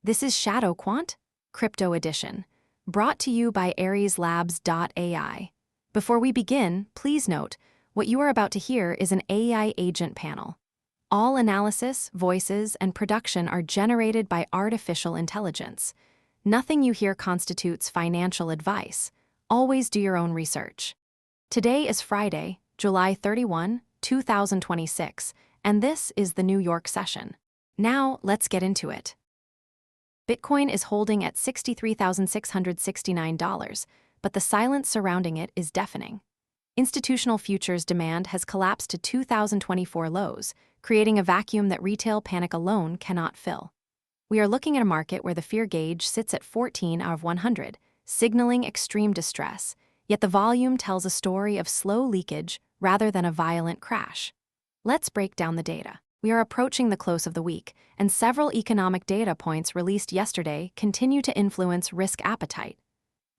This is ShadowQuant, Crypto Edition, brought to you by AresLabs.ai. Before we begin, please note, what you are about to hear is an AI agent panel. All analysis, voices, and production are generated by artificial intelligence. Nothing you hear constitutes financial advice. Always do your own research. Today is Friday, July 31, 2026, and this is the New York session. Now, let's get into it. Bitcoin is holding at $63,669, but the silence surrounding it is deafening. Institutional futures demand has collapsed to 2024 lows, creating a vacuum that retail panic alone cannot fill. We are looking at a market where the fear gauge sits at 14 out of 100, signaling extreme distress, yet the volume tells a story of slow leakage rather than a violent crash. Let's break down the data. We are approaching the close of the week, and several economic data points released yesterday continue to influence risk appetite.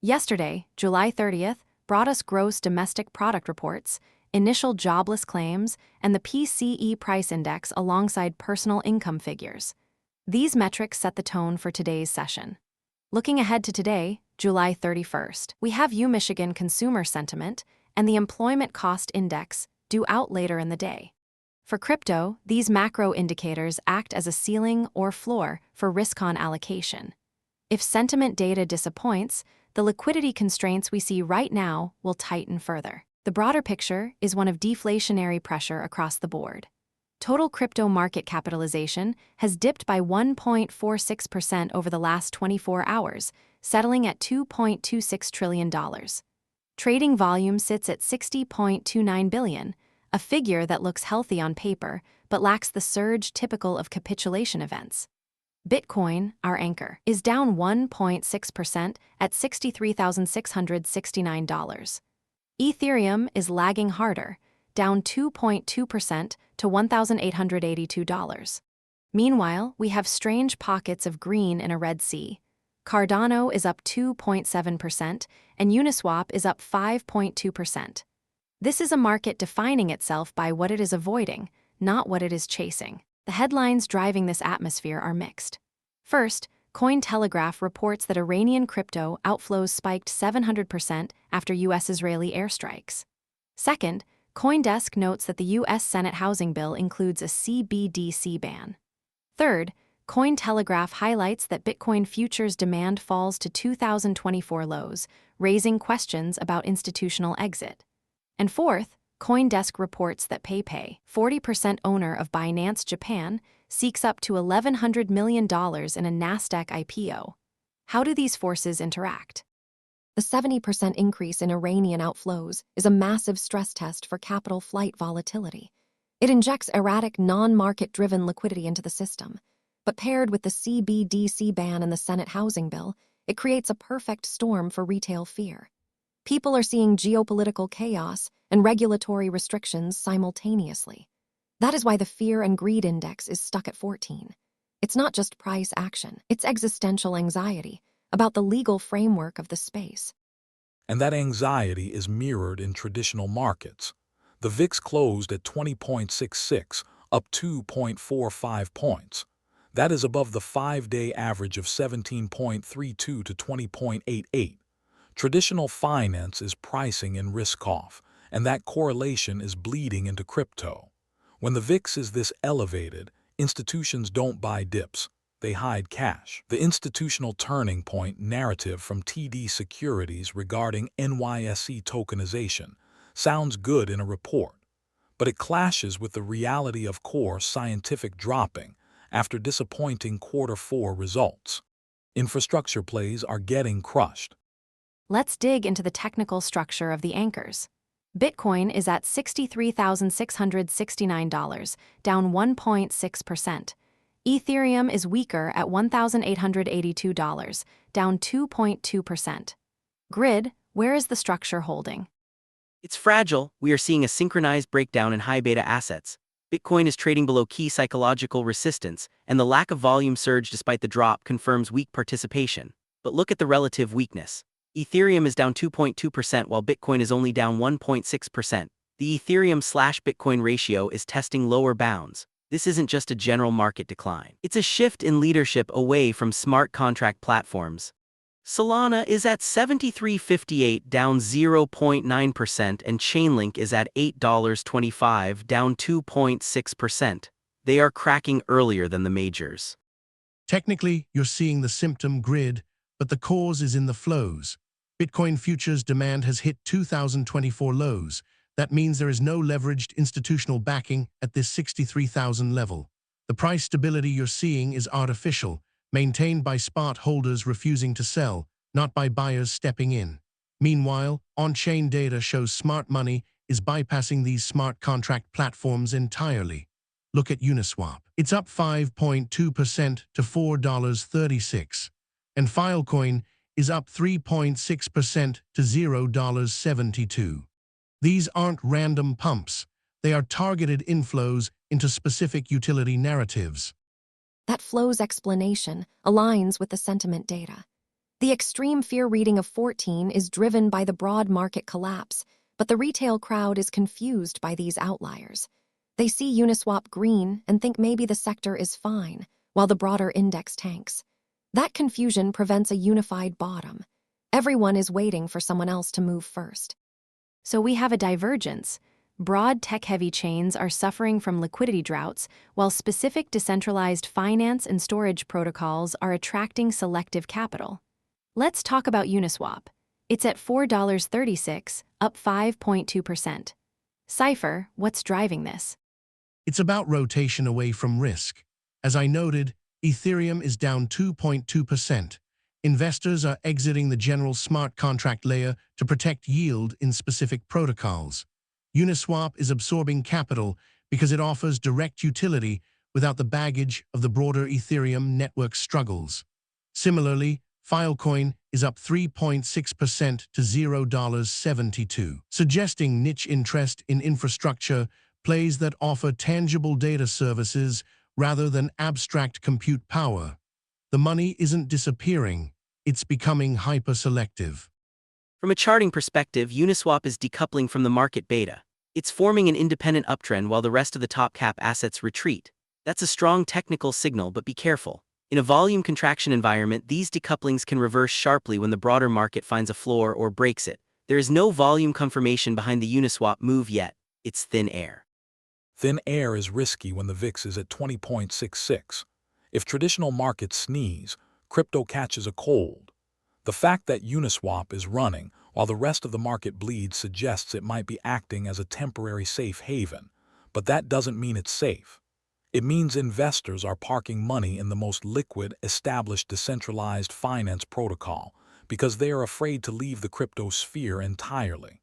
Yesterday, July 30th, brought us gross domestic product reports, initial jobless claims, and the PCE price index alongside personal income figures. These metrics set the tone for today's session. Looking ahead to today, July 31st, we have Michigan consumer sentiment and the employment cost index due out later in the day. For crypto, these macro indicators act as a ceiling or floor for risk-on allocation. If sentiment data disappoints, the liquidity constraints we see right now will tighten further. The broader picture is one of deflationary pressure across the board. Total crypto market capitalization has dipped by 1.46% over the last 24 hours, settling at $2.26 trillion. Trading volume sits at $60.29 billion, a figure that looks healthy on paper but lacks the surge typical of capitulation events. Bitcoin, our anchor, is down 1.6% at $63,669. Ethereum is lagging harder, down 2.2% to $1,882. Meanwhile, we have strange pockets of green in a red sea. Cardano is up 2.7%, and Uniswap is up 5.2%. This is a market defining itself by what it is avoiding, not what it is chasing. The headlines driving this atmosphere are mixed. First, Cointelegraph reports that Iranian crypto outflows spiked 700% after U.S.-Israeli airstrikes. Second, CoinDesk notes that the U.S. Senate housing bill includes a CBDC ban. Third, Cointelegraph highlights that Bitcoin futures demand falls to 2024 lows, raising questions about institutional exit. And fourth, CoinDesk reports that PayPay, 40% owner of Binance Japan, seeks up to $1,100 million in a Nasdaq IPO. How do these forces interact? The 70% increase in Iranian outflows is a massive stress test for capital flight volatility. It injects erratic, non-market-driven liquidity into the system. But paired with the CBDC ban and the Senate housing bill, it creates a perfect storm for retail fear. People are seeing geopolitical chaos and regulatory restrictions simultaneously. That is why the fear and greed index is stuck at 14. It's not just price action, it's existential anxiety about the legal framework of the space. And that anxiety is mirrored in traditional markets. The VIX closed at 20.66, up 2.45 points. That is above the 5-day average of 17.32 to 20.88. Traditional finance is pricing in risk-off, and that correlation is bleeding into crypto. When the VIX is this elevated, institutions don't buy dips, they hide cash. The institutional turning point narrative from TD Securities regarding NYSE tokenization sounds good in a report, but it clashes with the reality of core scientific dropping after disappointing Q4 results. Infrastructure plays are getting crushed. Let's dig into the technical structure of the anchors. Bitcoin is at $63,669, down 1.6%. Ethereum is weaker at $1,882, down 2.2%. Grid, where is the structure holding? It's fragile. We are seeing a synchronized breakdown in high beta assets. Bitcoin is trading below key psychological resistance, and the lack of volume surge despite the drop confirms weak participation. But look at the relative weakness. Ethereum is down 2.2% while Bitcoin is only down 1.6%. The Ethereum/Bitcoin ratio is testing lower bounds. This isn't just a general market decline. It's a shift in leadership away from smart contract platforms. Solana is at $73.58, down 0.9%, and Chainlink is at $8.25, down 2.6%. They are cracking earlier than the majors. Technically, you're seeing the symptom grid, but the cause is in the flows. Bitcoin futures demand has hit 2024 lows. That means there is no leveraged institutional backing at this 63,000 level. The price stability you're seeing is artificial, maintained by spot holders refusing to sell, not by buyers stepping in. Meanwhile, on-chain data shows smart money is bypassing these smart contract platforms entirely. Look at Uniswap. It's up 5.2% to $4.36. And Filecoin is up 3.6% to $0.72. These aren't random pumps. They are targeted inflows into specific utility narratives. That flow's explanation aligns with the sentiment data. The extreme fear reading of 14 is driven by the broad market collapse, but the retail crowd is confused by these outliers. They see Uniswap green and think maybe the sector is fine, while the broader index tanks. That confusion prevents a unified bottom. Everyone is waiting for someone else to move first. So we have a divergence. Broad tech-heavy chains are suffering from liquidity droughts, while specific decentralized finance and storage protocols are attracting selective capital. Let's talk about Uniswap. It's at $4.36, up 5.2%. CIPHER, what's driving this? It's about rotation away from risk. As I noted, Ethereum is down 2.2%. Investors are exiting the general smart contract layer to protect yield in specific protocols. Uniswap is absorbing capital because it offers direct utility without the baggage of the broader Ethereum network struggles. Similarly, Filecoin is up 3.6% to $0.72, suggesting niche interest in infrastructure plays that offer tangible data services rather than abstract compute power. The money isn't disappearing, it's becoming hyper-selective. From a charting perspective, Uniswap is decoupling from the market beta. It's forming an independent uptrend while the rest of the top cap assets retreat. That's a strong technical signal, but be careful. In a volume contraction environment, these decouplings can reverse sharply when the broader market finds a floor or breaks it. There is no volume confirmation behind the Uniswap move yet. It's thin air. Thin air is risky when the VIX is at 20.66. If traditional markets sneeze, crypto catches a cold. The fact that Uniswap is running while the rest of the market bleeds suggests it might be acting as a temporary safe haven, but that doesn't mean it's safe. It means investors are parking money in the most liquid, established decentralized finance protocol because they are afraid to leave the crypto sphere entirely.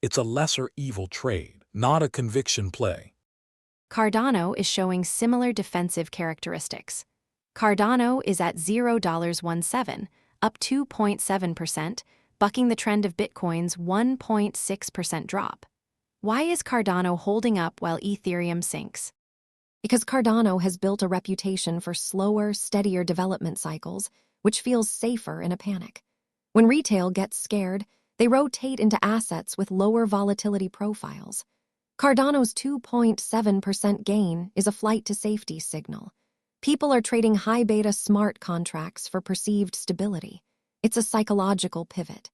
It's a lesser evil trade, not a conviction play. Cardano is showing similar defensive characteristics. Cardano is at $0.17, up 2.7%, bucking the trend of Bitcoin's 1.6% drop. Why is Cardano holding up while Ethereum sinks? Because Cardano has built a reputation for slower, steadier development cycles, which feels safer in a panic. When retail gets scared, they rotate into assets with lower volatility profiles. Cardano's 2.7% gain is a flight to safety signal. People are trading high-beta smart contracts for perceived stability. It's a psychological pivot.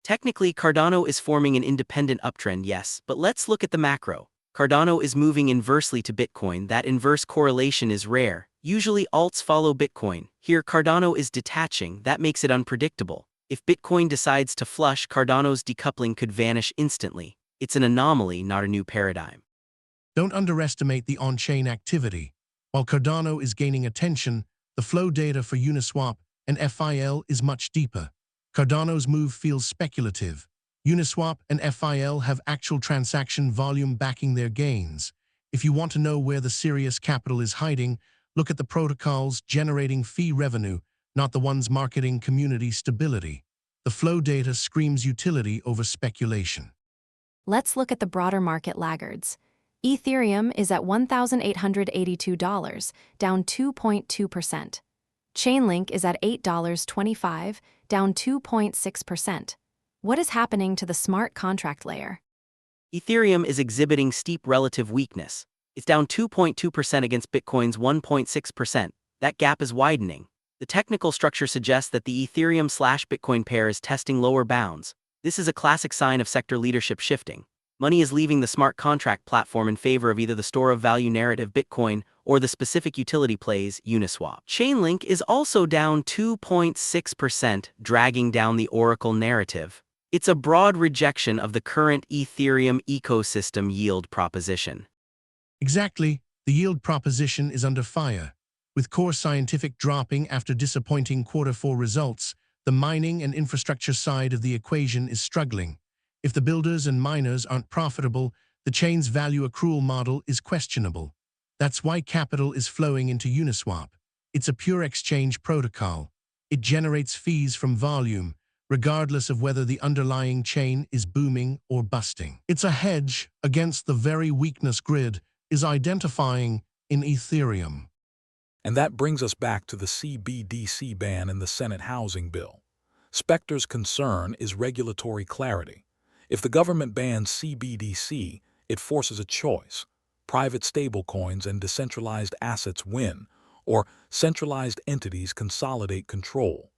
Technically, Cardano is forming an independent uptrend, yes, but let's look at the macro. Cardano is moving inversely to Bitcoin. That inverse correlation is rare. Usually alts follow Bitcoin. Here, Cardano is detaching. That makes it unpredictable. If Bitcoin decides to flush, Cardano's decoupling could vanish instantly. It's an anomaly, not a new paradigm. Don't underestimate the on-chain activity. While Cardano is gaining attention, the flow data for Uniswap and FIL is much deeper. Cardano's move feels speculative. Uniswap and FIL have actual transaction volume backing their gains. If you want to know where the serious capital is hiding, look at the protocols generating fee revenue, not the ones marketing community stability. The flow data screams utility over speculation. Let's look at the broader market laggards. Ethereum is at $1,882, down 2.2%. Chainlink is at $8.25, down 2.6%. What is happening to the smart contract layer? Ethereum is exhibiting steep relative weakness. It's down 2.2% against Bitcoin's 1.6%. That gap is widening. The technical structure suggests that the Ethereum/Bitcoin pair is testing lower bounds. This is a classic sign of sector leadership shifting. Money is leaving the smart contract platform in favor of either the store of value narrative Bitcoin or the specific utility plays Uniswap. Chainlink is also down 2.6%, dragging down the Oracle narrative. It's a broad rejection of the current Ethereum ecosystem yield proposition. Exactly, the yield proposition is under fire. With Core Scientific dropping after disappointing Q4 results, the mining and infrastructure side of the equation is struggling. If the builders and miners aren't profitable, the chain's value accrual model is questionable. That's why capital is flowing into Uniswap. It's a pure exchange protocol. It generates fees from volume, regardless of whether the underlying chain is booming or busting. It's a hedge against the very weakness grid is identifying in Ethereum. And that brings us back to the CBDC ban in the Senate Housing Bill. SPECTER's concern is regulatory clarity. If the government bans CBDC, it forces a choice. Private stablecoins and decentralized assets win, or centralized entities consolidate control.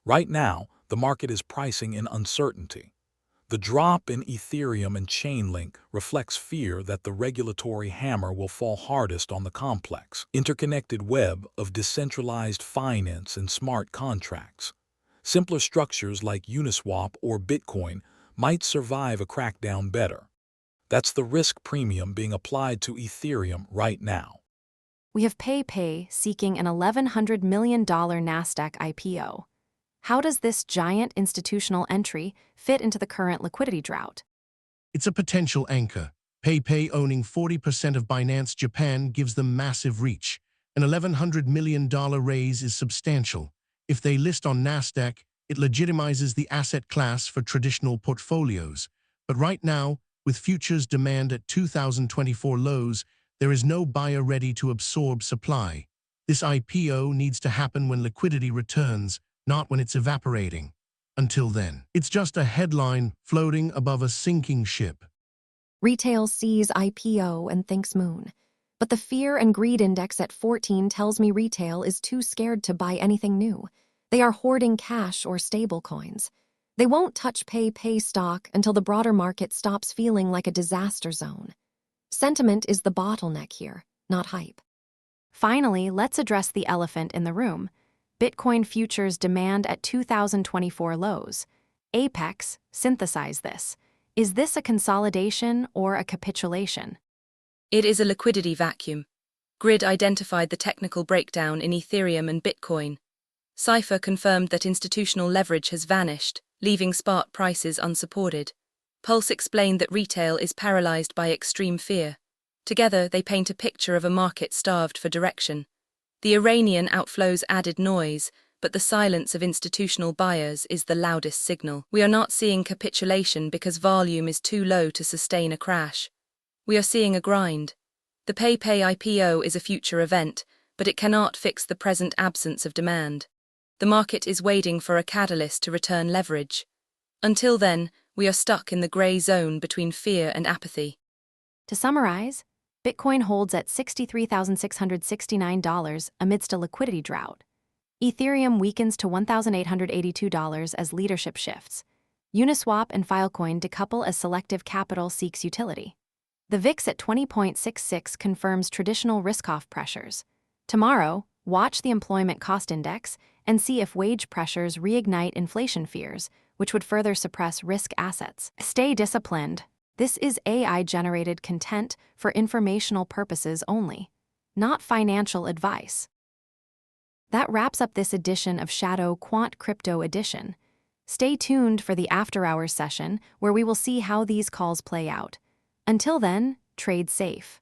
Right now, the market is pricing in uncertainty. The drop in Ethereum and Chainlink reflects fear that the regulatory hammer will fall hardest on the complex, interconnected web of decentralized finance and smart contracts. Simpler structures like Uniswap or Bitcoin might survive a crackdown better. That's the risk premium being applied to Ethereum right now. We have PayPay seeking an $1,100 million NASDAQ IPO. How does this giant institutional entry fit into the current liquidity drought? It's a potential anchor. PayPay owning 40% of Binance Japan gives them massive reach. An $1,100 million raise is substantial. If they list on NASDAQ, it legitimizes the asset class for traditional portfolios. But right now, with futures demand at 2024 lows, there is no buyer ready to absorb supply. This IPO needs to happen when liquidity returns, not when it's evaporating. Until then, it's just a headline floating above a sinking ship. Retail sees IPO and thinks moon. But the fear and greed index at 14 tells me retail is too scared to buy anything new. They are hoarding cash or stablecoins. They won't touch PayPay stock until the broader market stops feeling like a disaster zone. Sentiment is the bottleneck here, not hype. Finally, let's address the elephant in the room. Bitcoin futures demand at 2024 lows. Apex, synthesize this. Is this a consolidation or a capitulation? It is a liquidity vacuum. Grid identified the technical breakdown in Ethereum and Bitcoin. CIPHER confirmed that institutional leverage has vanished, leaving spot prices unsupported. Pulse explained that retail is paralyzed by extreme fear. Together, they paint a picture of a market starved for direction. The Iranian outflows added noise, but the silence of institutional buyers is the loudest signal. We are not seeing capitulation because volume is too low to sustain a crash. We are seeing a grind. The PayPay IPO is a future event, but it cannot fix the present absence of demand. The market is waiting for a catalyst to return leverage. Until then, we are stuck in the gray zone between fear and apathy. To summarize, Bitcoin holds at $63,669 amidst a liquidity drought. Ethereum weakens to $1,882 as leadership shifts. Uniswap and Filecoin decouple as selective capital seeks utility. The VIX at 20.66 confirms traditional risk-off pressures. Tomorrow, watch the employment cost index and see if wage pressures reignite inflation fears, which would further suppress risk assets. Stay disciplined. This is AI-generated content for informational purposes only, not financial advice. That wraps up this edition of ShadowQuant Crypto Edition. Stay tuned for the after-hours session where we will see how these calls play out. Until then, trade safe.